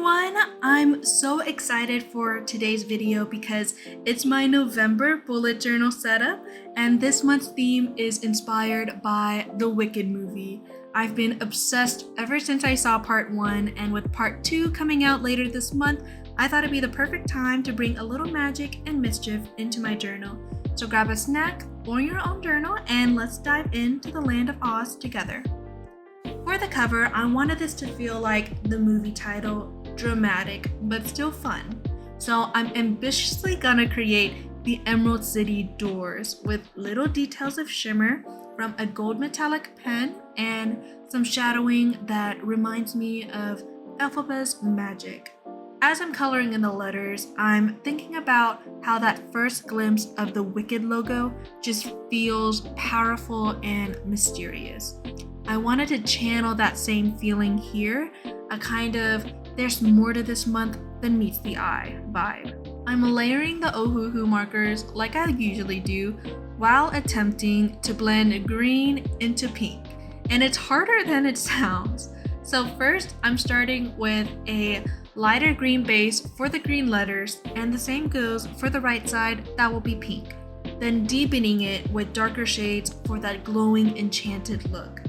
everyone! I'm so excited for today's video because it's my November bullet journal setup, and this month's theme is inspired by the Wicked movie. I've been obsessed ever since I saw part 1, and with part 2 coming out later this month, I thought it'd be the perfect time to bring a little magic and mischief into my journal. So grab a snack or your own journal and let's dive into the land of Oz together. For the cover, I wanted this to feel like the movie title, dramatic but still fun. So I'm ambitiously gonna create the Emerald City doors with little details of shimmer from a gold metallic pen and some shadowing that reminds me of Elphaba's magic. As I'm coloring in the letters, I'm thinking about how that first glimpse of the Wicked logo just feels powerful and mysterious. I wanted to channel that same feeling here, a kind of there's more to this month than meets the eye vibe. I'm layering the Ohuhu markers like I usually do while attempting to blend green into pink, and it's harder than it sounds. So first, I'm starting with a lighter green base for the green letters, and the same goes for the right side, that will be pink. Then deepening it with darker shades for that glowing enchanted look.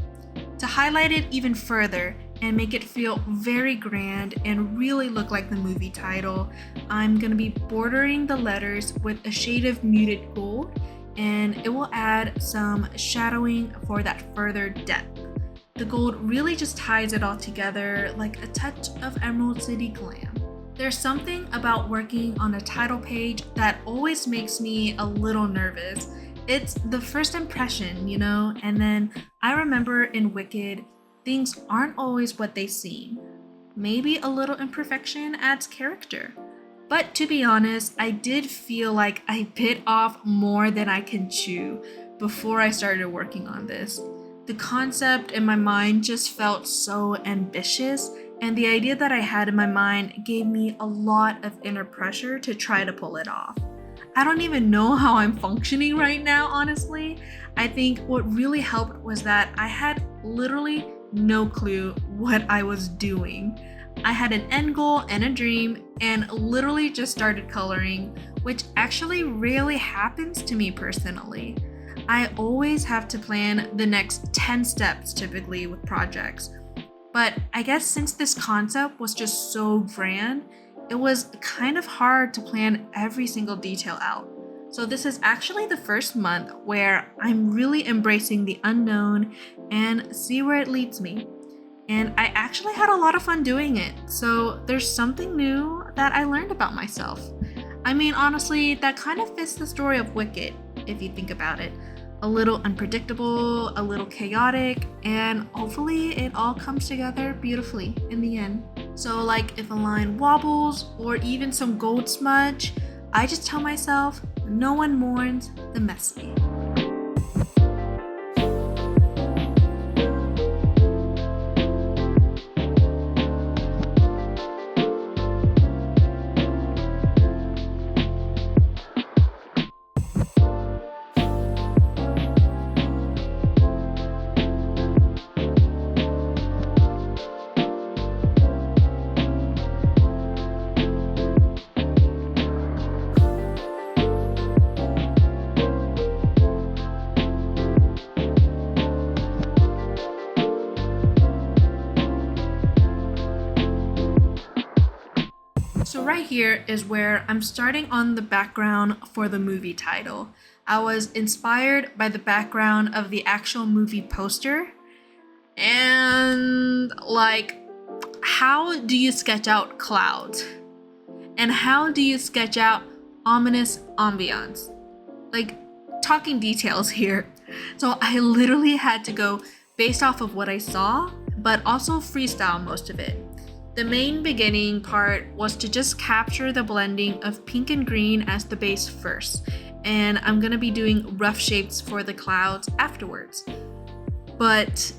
To highlight it even further and make it feel very grand and really look like the movie title, I'm going to be bordering the letters with a shade of muted gold, and it will add some shadowing for that further depth. The gold really just ties it all together like a touch of Emerald City glam. There's something about working on a title page that always makes me a little nervous. It's the first impression, and then I remember in Wicked, things aren't always what they seem. Maybe a little imperfection adds character. But to be honest, I did feel like I bit off more than I can chew before I started working on this. The concept in my mind just felt so ambitious, and the idea that I had in my mind gave me a lot of inner pressure to try to pull it off. I don't even know how I'm functioning right now, honestly. I think what really helped was that I had literally no clue what I was doing. I had an end goal and a dream and literally just started coloring, which actually rarely happens to me personally. I always have to plan the next 10 steps typically with projects. But I guess since this concept was just so grand, it was kind of hard to plan every single detail out. So this is actually the first month where I'm really embracing the unknown and see where it leads me. And I actually had a lot of fun doing it. So there's something new that I learned about myself. I mean, honestly, that kind of fits the story of Wicked, if you think about it. A little unpredictable, a little chaotic, and hopefully it all comes together beautifully in the end. So like if a line wobbles or even some gold smudge, I just tell myself, no one mourns the messy. So right here is where I'm starting on the background for the movie title. I was inspired by the background of the actual movie poster. And how do you sketch out clouds? And how do you sketch out ominous ambiance? Talking details here. So I literally had to go based off of what I saw, but also freestyle most of it. The main beginning part was to just capture the blending of pink and green as the base first, and I'm gonna be doing rough shapes for the clouds afterwards. But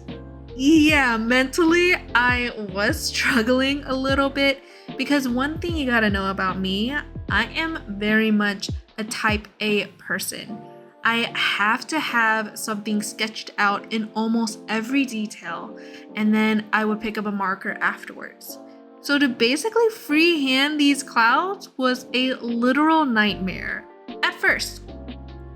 yeah, mentally I was struggling a little bit because one thing you gotta know about me, I am very much a type A person. I have to have something sketched out in almost every detail, and then I would pick up a marker afterwards. So to basically freehand these clouds was a literal nightmare. At first,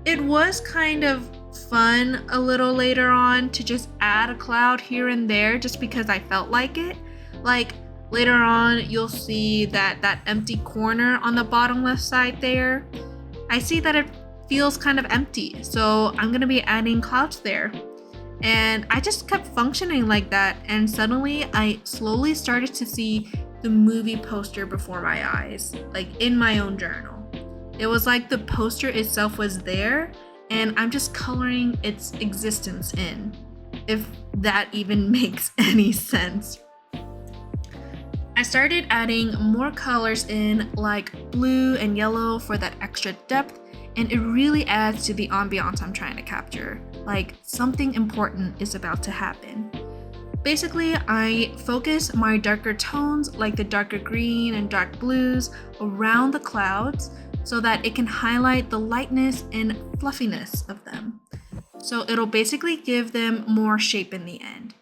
it was kind of fun a little later on to just add a cloud here and there just because I felt like it. Like later on, you'll see that empty corner on the bottom left side there. I see that it feels kind of empty, so I'm gonna be adding clouds there. And I just kept functioning like that, and suddenly I slowly started to see the movie poster before my eyes, like in my own journal. It was like the poster itself was there, and I'm just coloring its existence in, if that even makes any sense. I started adding more colors in, like blue and yellow for that extra depth, and it really adds to the ambiance I'm trying to capture. Like something important is about to happen. Basically, I focus my darker tones, like the darker green and dark blues, around the clouds so that it can highlight the lightness and fluffiness of them. So it'll basically give them more shape in the end.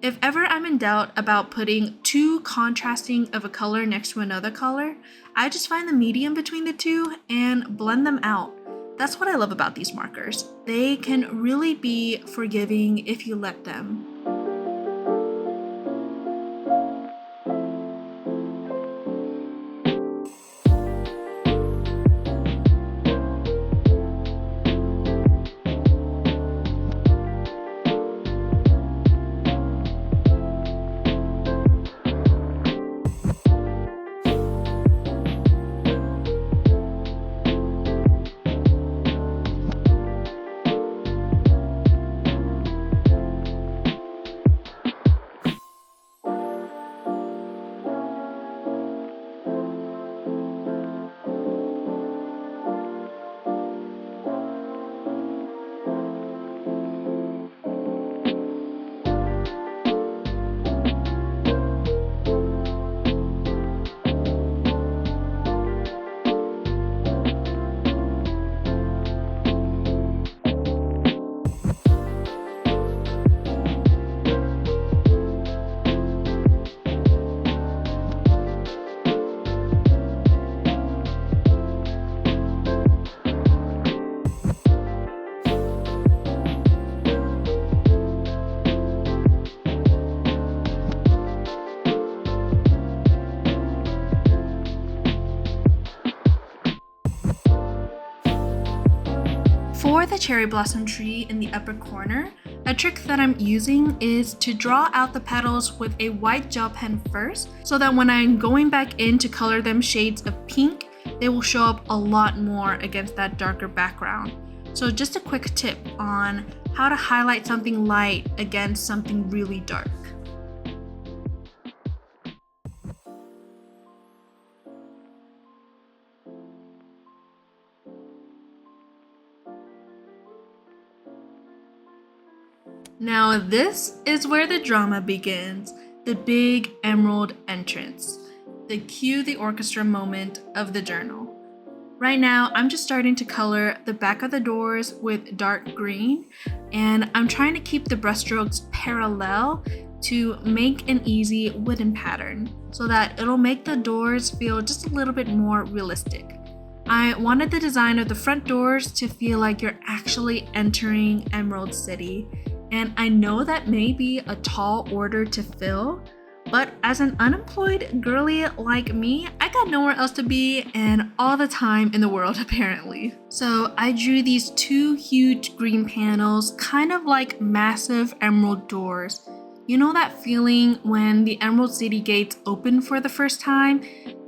If ever I'm in doubt about putting too contrasting of a color next to another color, I just find the medium between the two and blend them out. That's what I love about these markers. They can really be forgiving if you let them. For the cherry blossom tree in the upper corner, a trick that I'm using is to draw out the petals with a white gel pen first, so that when I'm going back in to color them shades of pink, they will show up a lot more against that darker background. So just a quick tip on how to highlight something light against something really dark. Now this is where the drama begins, the big emerald entrance, the cue the orchestra moment of the journal. Right now, I'm just starting to color the back of the doors with dark green, and I'm trying to keep the brushstrokes parallel to make an easy wooden pattern so that it'll make the doors feel just a little bit more realistic. I wanted the design of the front doors to feel like you're actually entering Emerald City. And I know that may be a tall order to fill, but as an unemployed girly like me, I got nowhere else to be and all the time in the world apparently. So I drew these two huge green panels, kind of like massive emerald doors. You know that feeling when the Emerald City gates open for the first time?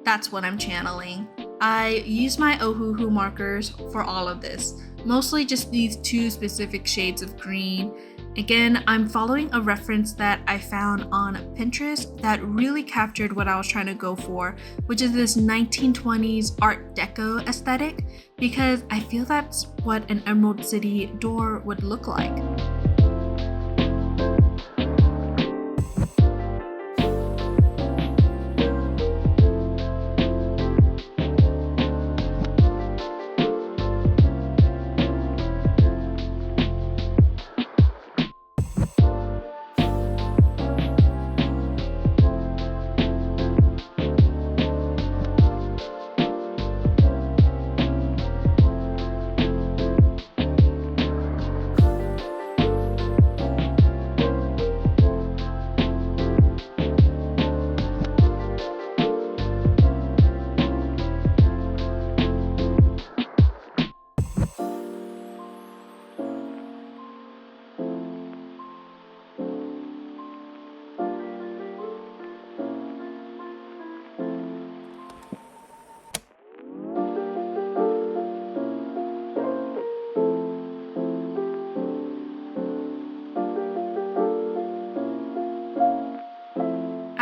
That's what I'm channeling. I used my Ohuhu markers for all of this, mostly just these two specific shades of green. Again, I'm following a reference that I found on Pinterest that really captured what I was trying to go for, which is this 1920s Art Deco aesthetic, because I feel that's what an Emerald City door would look like.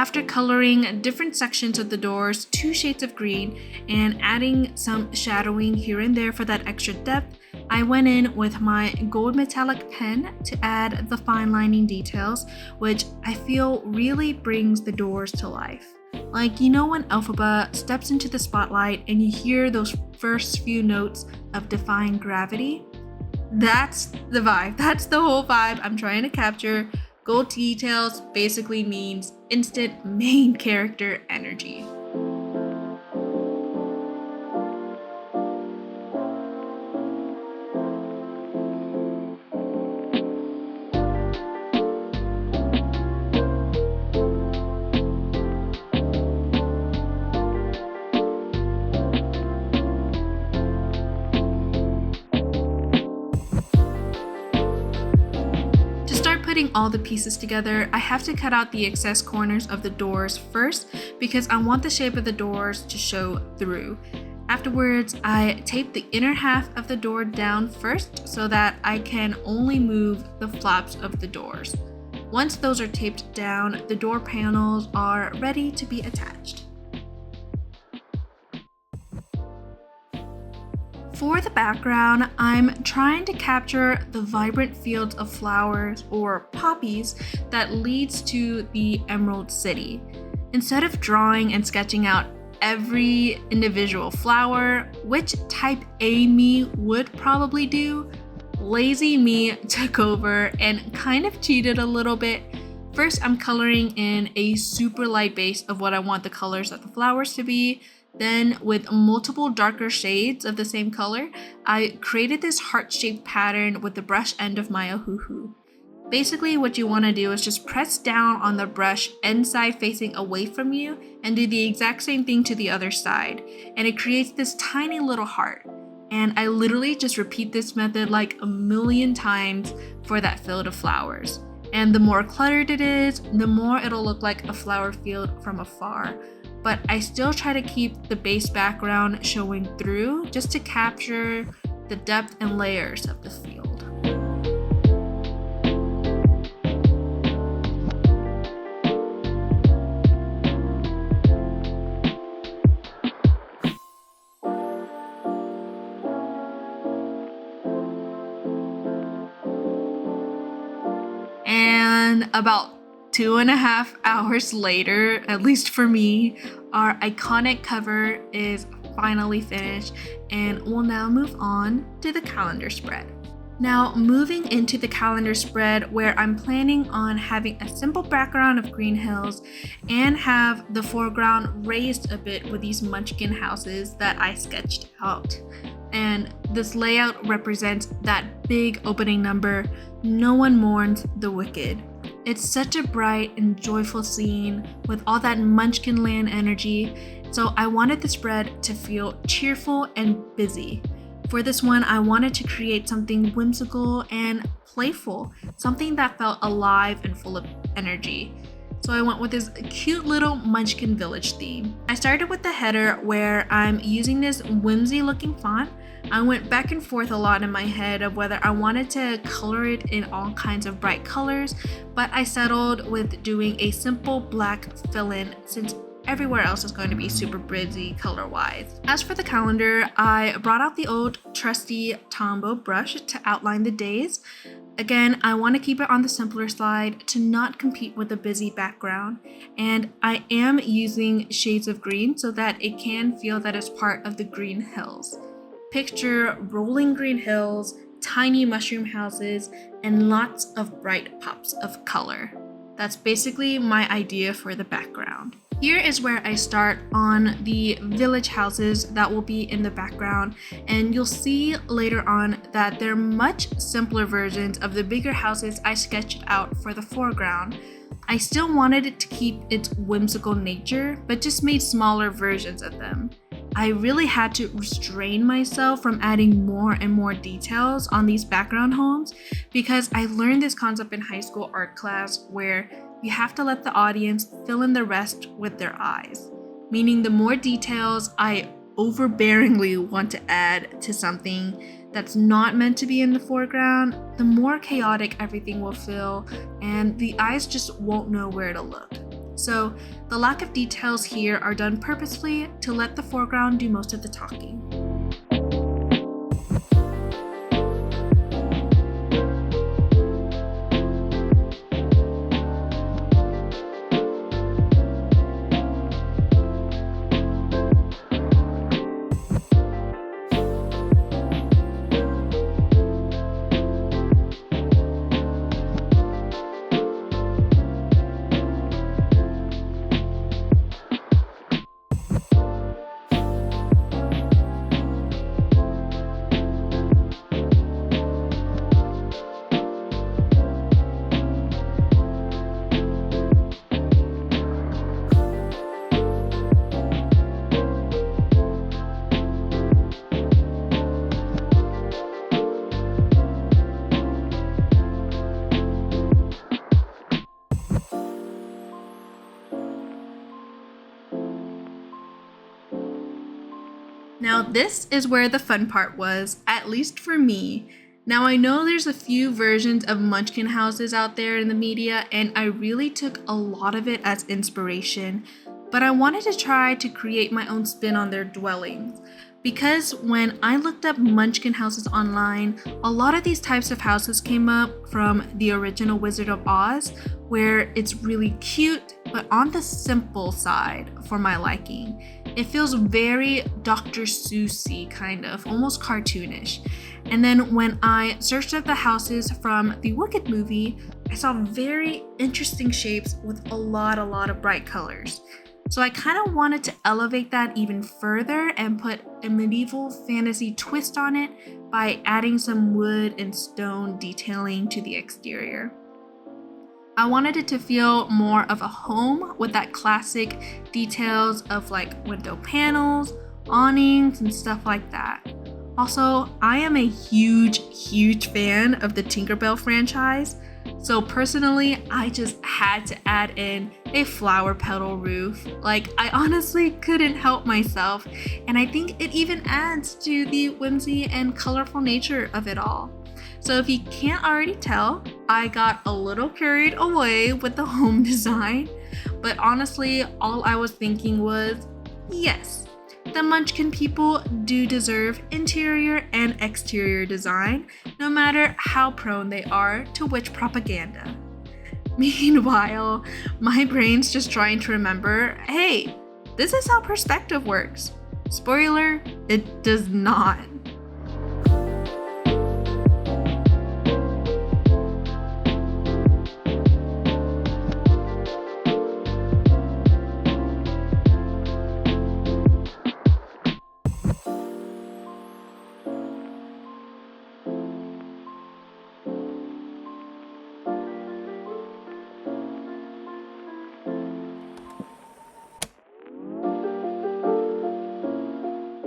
After coloring different sections of the doors 2 shades of green and adding some shadowing here and there for that extra depth, I went in with my gold metallic pen to add the fine lining details, which I feel really brings the doors to life. Like, you know when Elphaba steps into the spotlight and you hear those first few notes of defying gravity? That's the vibe. That's the whole vibe I'm trying to capture. Gold details basically means instant main character energy. Putting all the pieces together, I have to cut out the excess corners of the doors first because I want the shape of the doors to show through. Afterwards, I tape the inner half of the door down first so that I can only move the flaps of the doors. Once those are taped down, the door panels are ready to be attached. For the background, I'm trying to capture the vibrant fields of flowers or poppies that leads to the Emerald City. Instead of drawing and sketching out every individual flower, which type A me would probably do, lazy me took over and kind of cheated a little bit. First, I'm coloring in a super light base of what I want the colors of the flowers to be. Then, with multiple darker shades of the same color, I created this heart-shaped pattern with the brush end of my Ohuhu. Basically, what you want to do is just press down on the brush end side facing away from you and do the exact same thing to the other side. And it creates this tiny little heart. And I literally just repeat this method like a million times for that field of flowers. And the more cluttered it is, the more it'll look like a flower field from afar. But I still try to keep the base background showing through just to capture the depth and layers of the field. And about 2.5 hours later, at least for me, our iconic cover is finally finished and we'll now move on to the calendar spread. Now, moving into the calendar spread where I'm planning on having a simple background of green hills and have the foreground raised a bit with these munchkin houses that I sketched out. And this layout represents that big opening number, No One Mourns the Wicked. It's such a bright and joyful scene with all that Munchkin Land energy, so I wanted the spread to feel cheerful and busy. For this one, I wanted to create something whimsical and playful, something that felt alive and full of energy. So I went with this cute little Munchkin Village theme. I started with the header where I'm using this whimsy looking font. I went back and forth a lot in my head of whether I wanted to color it in all kinds of bright colors, but I settled with doing a simple black fill-in since everywhere else is going to be super busy color-wise. As for the calendar, I brought out the old trusty Tombow brush to outline the days. Again, I want to keep it on the simpler side to not compete with the busy background, and I am using shades of green so that it can feel that it's part of the green hills. Picture rolling green hills, tiny mushroom houses, and lots of bright pops of color. That's basically my idea for the background. Here is where I start on the village houses that will be in the background, and you'll see later on that they're much simpler versions of the bigger houses I sketched out for the foreground. I still wanted it to keep its whimsical nature, but just made smaller versions of them. I really had to restrain myself from adding more and more details on these background homes because I learned this concept in high school art class where you have to let the audience fill in the rest with their eyes. Meaning the more details I overbearingly want to add to something that's not meant to be in the foreground, the more chaotic everything will feel and the eyes just won't know where to look. So the lack of details here are done purposefully to let the foreground do most of the talking. Now this is where the fun part was, at least for me. Now I know there's a few versions of Munchkin houses out there in the media, and I really took a lot of it as inspiration, but I wanted to try to create my own spin on their dwellings. Because when I looked up Munchkin houses online, a lot of these types of houses came up from the original Wizard of Oz, where it's really cute, but on the simple side for my liking. It feels very Dr. Seuss-y, kind of, almost cartoonish. And then when I searched up the houses from the Wicked movie, I saw very interesting shapes with a lot of bright colors. So I kind of wanted to elevate that even further and put a medieval fantasy twist on it by adding some wood and stone detailing to the exterior. I wanted it to feel more of a home with that classic details of like window panels, awnings, and stuff like that. Also, I am a huge fan of the Tinkerbell franchise. So personally, I just had to add in a flower petal roof. Like, I honestly couldn't help myself, and I think it even adds to the whimsy and colorful nature of it all. So if you can't already tell, I got a little carried away with the home design, but honestly, all I was thinking was, yes, the Munchkin people do deserve interior and exterior design, no matter how prone they are to witch propaganda. Meanwhile, my brain's just trying to remember, hey, this is how perspective works. Spoiler, it does not.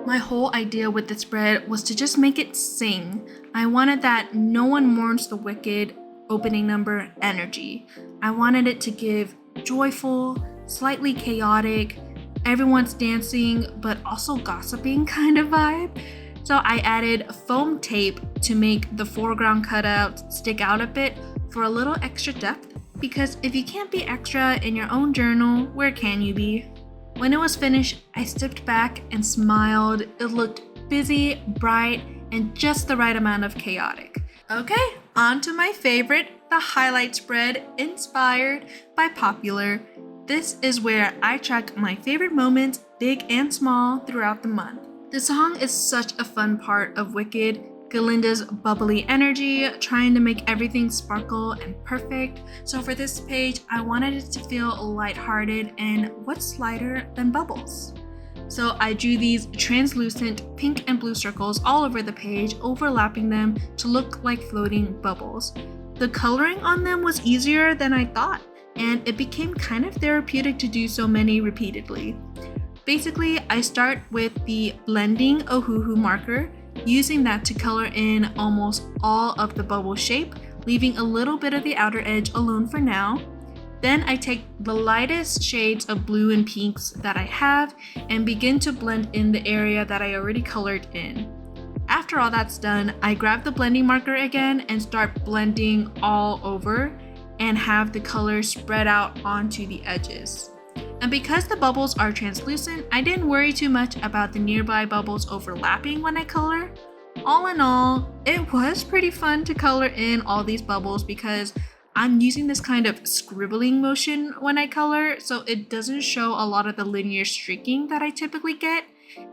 My whole idea with the spread was to just make it sing. I wanted that no one mourns the wicked opening number energy. I wanted it to give joyful, slightly chaotic, everyone's dancing but also gossiping kind of vibe. So I added foam tape to make the foreground cutouts stick out a bit for a little extra depth, because if you can't be extra in your own journal, where can you be? When it was finished, I stepped back and smiled. It looked busy, bright, and just the right amount of chaotic. Okay, on to my favorite, the highlight spread inspired by Popular. This is where I track my favorite moments, big and small, throughout the month. The song is such a fun part of Wicked. Galinda's bubbly energy, trying to make everything sparkle and perfect. So for this page, I wanted it to feel lighthearted, and what's lighter than bubbles? So I drew these translucent pink and blue circles all over the page, overlapping them to look like floating bubbles. The coloring on them was easier than I thought, and it became kind of therapeutic to do so many repeatedly. Basically, I start with the blending Ohuhu marker, using that to color in almost all of the bubble shape, leaving a little bit of the outer edge alone for now. Then I take the lightest shades of blue and pinks that I have and begin to blend in the area that I already colored in. After all that's done, I grab the blending marker again and start blending all over. and have the colors spread out onto the edges. And because the bubbles are translucent, I didn't worry too much about the nearby bubbles overlapping when I color. All in all, it was pretty fun to color in all these bubbles because I'm using this kind of scribbling motion when I color, so it doesn't show a lot of the linear streaking that I typically get.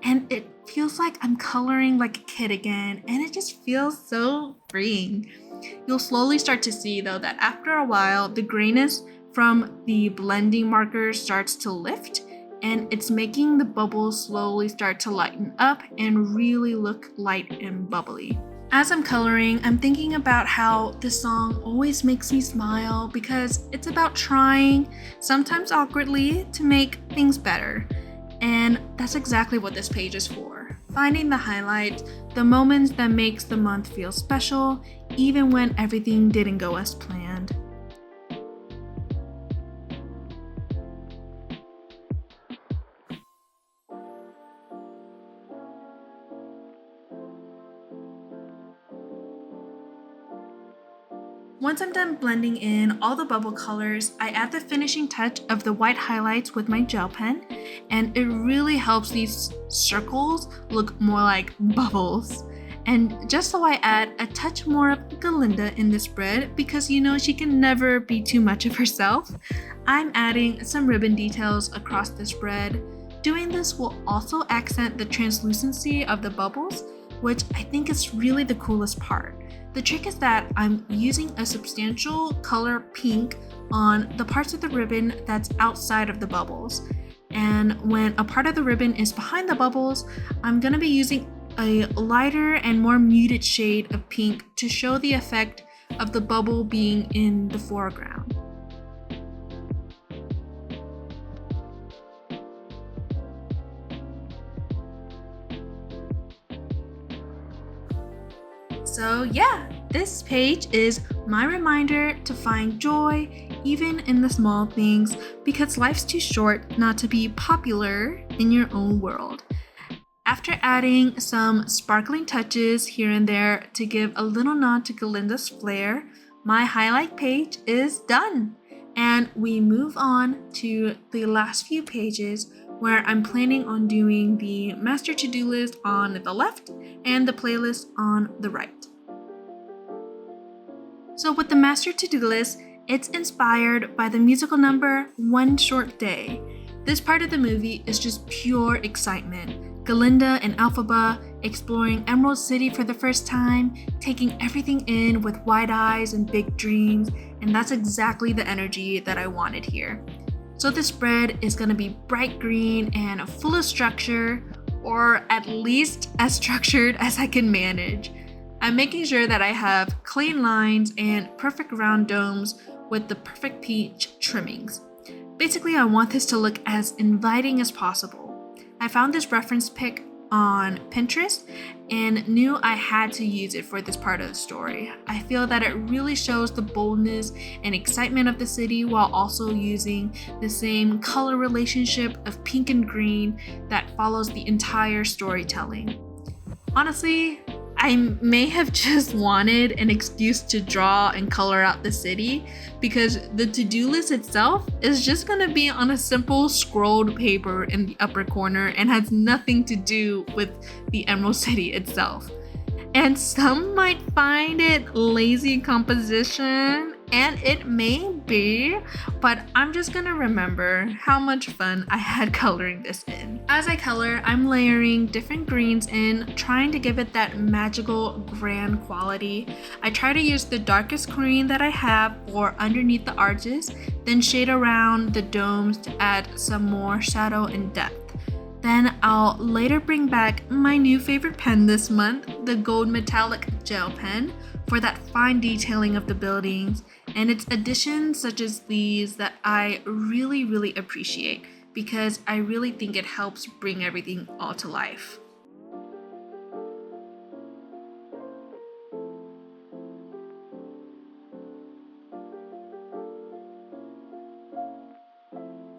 And it feels like I'm coloring like a kid again, and it just feels so freeing. You'll slowly start to see though that after a while, the grayness from the blending marker starts to lift, and it's making the bubbles slowly start to lighten up and really look light and bubbly. As I'm coloring, I'm thinking about how this song always makes me smile because it's about trying, sometimes awkwardly, to make things better. And that's exactly what this page is for. Finding the highlights, the moments that makes the month feel special, even when everything didn't go as planned. Once I'm done blending in all the bubble colors, I add the finishing touch of the white highlights with my gel pen, and it really helps these circles look more like bubbles. And just so I add a touch more of Galinda in this spread because she can never be too much of herself, I'm adding some ribbon details across the spread. Doing this will also accent the translucency of the bubbles, which I think is really the coolest part. The trick is that I'm using a substantial color pink on the parts of the ribbon that's outside of the bubbles. And when a part of the ribbon is behind the bubbles, I'm going to be using a lighter and more muted shade of pink to show the effect of the bubble being in the foreground. So yeah, this page is my reminder to find joy even in the small things because life's too short not to be popular in your own world. After adding some sparkling touches here and there to give a little nod to Galinda's flair, my highlight page is done. And we move on to the last few pages where I'm planning on doing the master to-do list on the left and the playlist on the right. So with the master to-do list, it's inspired by the musical number One Short Day. This part of the movie is just pure excitement. Galinda and Elphaba exploring Emerald City for the first time, taking everything in with wide eyes and big dreams, and that's exactly the energy that I wanted here. So this spread is going to be bright green and full of structure, or at least as structured as I can manage. I'm making sure that I have clean lines and perfect round domes with the perfect peach trimmings. Basically, I want this to look as inviting as possible. I found this reference pic on Pinterest and knew I had to use it for this part of the story. I feel that it really shows the boldness and excitement of the city while also using the same color relationship of pink and green that follows the entire storytelling. Honestly, I may have just wanted an excuse to draw and color out the city because the to-do list itself is just gonna be on a simple scrolled paper in the upper corner and has nothing to do with the Emerald City itself. And some might find it lazy composition, and it may be, but I'm just gonna remember how much fun I had coloring this in. As I color, I'm layering different greens in, trying to give it that magical grand quality. I try to use the darkest green that I have for underneath the arches, then shade around the domes to add some more shadow and depth. Then I'll later bring back my new favorite pen this month, the gold metallic gel pen, for that fine detailing of the buildings, and it's additions such as these that I really appreciate because I really think it helps bring everything all to life.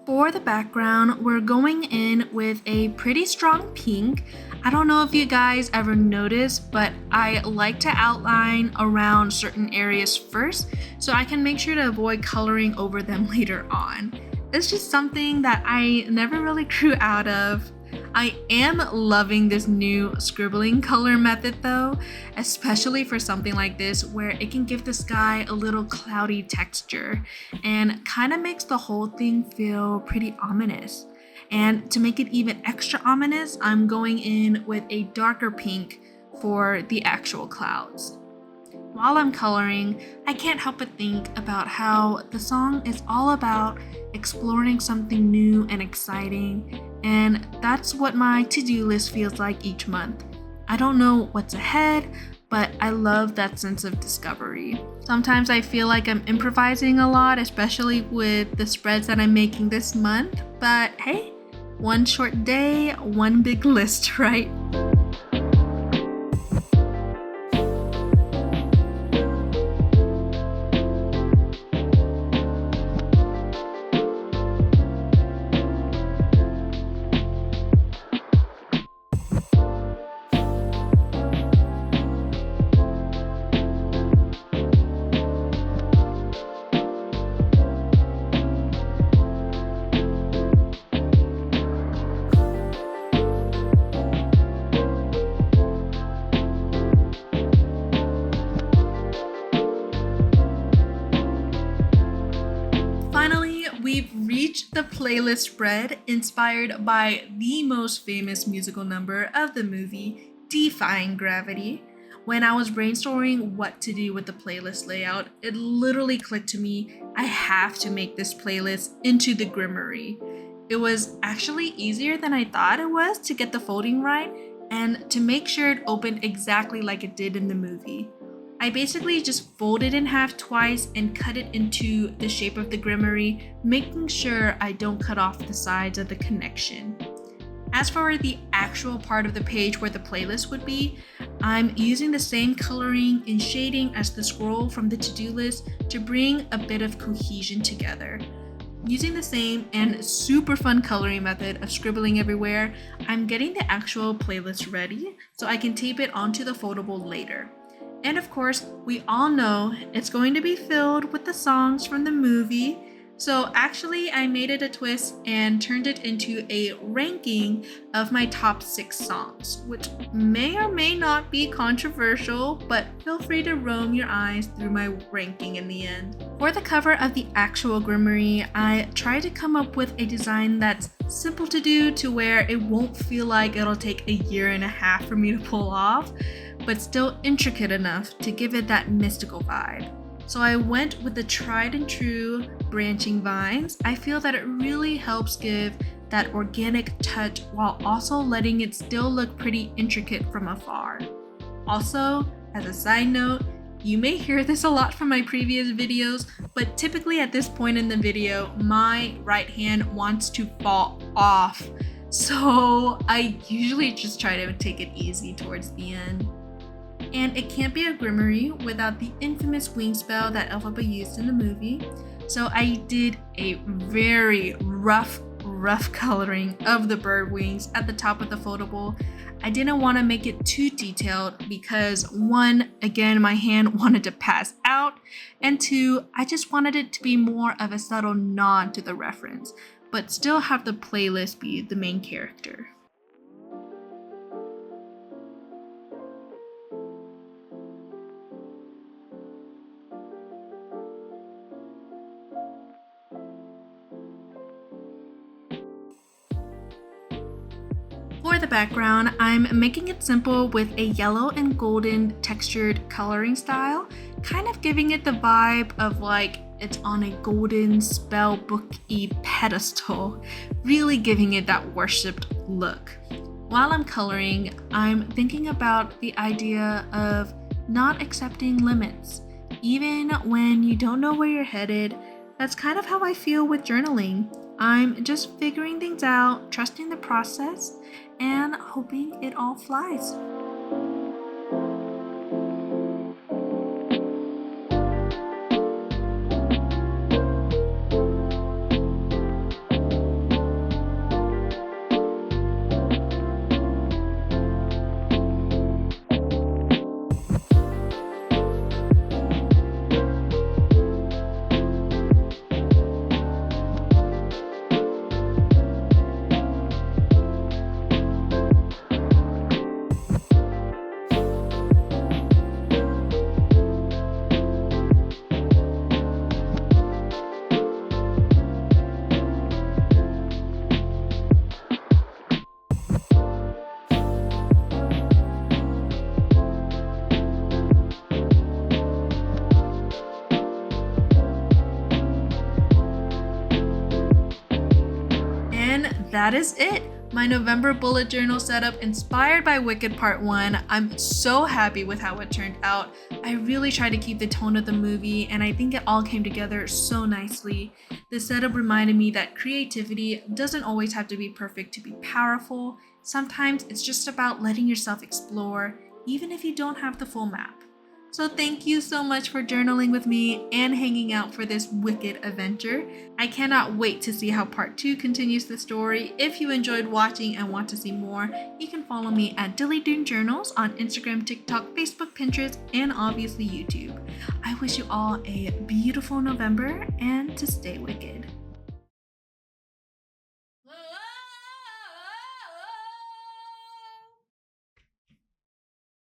For the background, we're going in with a pretty strong pink. I don't know if you guys ever noticed, but I like to outline around certain areas first so I can make sure to avoid coloring over them later on. It's just something that I never really grew out of. I am loving this new scribbling color method though, especially for something like this where it can give the sky a little cloudy texture and kind of makes the whole thing feel pretty ominous. And to make it even extra ominous, I'm going in with a darker pink for the actual clouds. While I'm coloring, I can't help but think about how the song is all about exploring something new and exciting, and that's what my to-do list feels like each month. I don't know what's ahead, but I love that sense of discovery. Sometimes I feel like I'm improvising a lot, especially with the spreads that I'm making this month, but hey, one short day, one big list, right? We've reached the playlist spread inspired by the most famous musical number of the movie, Defying Gravity. When I was brainstorming what to do with the playlist layout, it literally clicked to me, I have to make this playlist into the Grimmery. It was actually easier than I thought it was to get the folding right and to make sure it opened exactly like it did in the movie. I basically just fold it in half twice and cut it into the shape of the Grimmery, making sure I don't cut off the sides of the connection. As for the actual part of the page where the playlist would be, I'm using the same coloring and shading as the scroll from the to-do list to bring a bit of cohesion together. Using the same and super fun coloring method of scribbling everywhere, I'm getting the actual playlist ready so I can tape it onto the foldable later. And of course, we all know it's going to be filled with the songs from the movie. So actually, I made it a twist and turned it into a ranking of my top 6 songs, which may or may not be controversial, but feel free to roam your eyes through my ranking in the end. For the cover of the actual Grimmery, I tried to come up with a design that's simple to do to where it won't feel like it'll take a year and a half for me to pull off, but still intricate enough to give it that mystical vibe. So I went with the tried and true branching vines. I feel that it really helps give that organic touch while also letting it still look pretty intricate from afar. Also, as a side note, you may hear this a lot from my previous videos, but typically at this point in the video, my right hand wants to fall off. So I usually just try to take it easy towards the end. And it can't be a Grimmery without the infamous wing spell that Elphaba used in the movie. So I did a very rough coloring of the bird wings at the top of the foldable. I didn't want to make it too detailed because 1, again, my hand wanted to pass out, and 2, I just wanted it to be more of a subtle nod to the reference, but still have the playlist be the main character. For the background, I'm making it simple with a yellow and golden textured coloring style, kind of giving it the vibe of like it's on a golden spell book-y pedestal, really giving it that worshipped look. While I'm coloring, I'm thinking about the idea of not accepting limits. Even when you don't know where you're headed, that's kind of how I feel with journaling. I'm just figuring things out, trusting the process, and hoping it all flies. that is it. My November bullet journal setup inspired by Wicked Part 1. I'm so happy with how it turned out. I really tried to keep the tone of the movie, and I think it all came together so nicely. This setup reminded me that creativity doesn't always have to be perfect to be powerful. Sometimes it's just about letting yourself explore, even if you don't have the full map. So thank you so much for journaling with me and hanging out for this wicked adventure. I cannot wait to see how part 2 continues the story. If you enjoyed watching and want to see more, you can follow me at Dilly Doon Journals on Instagram, TikTok, Facebook, Pinterest, and obviously YouTube. I wish you all a beautiful November and to stay wicked.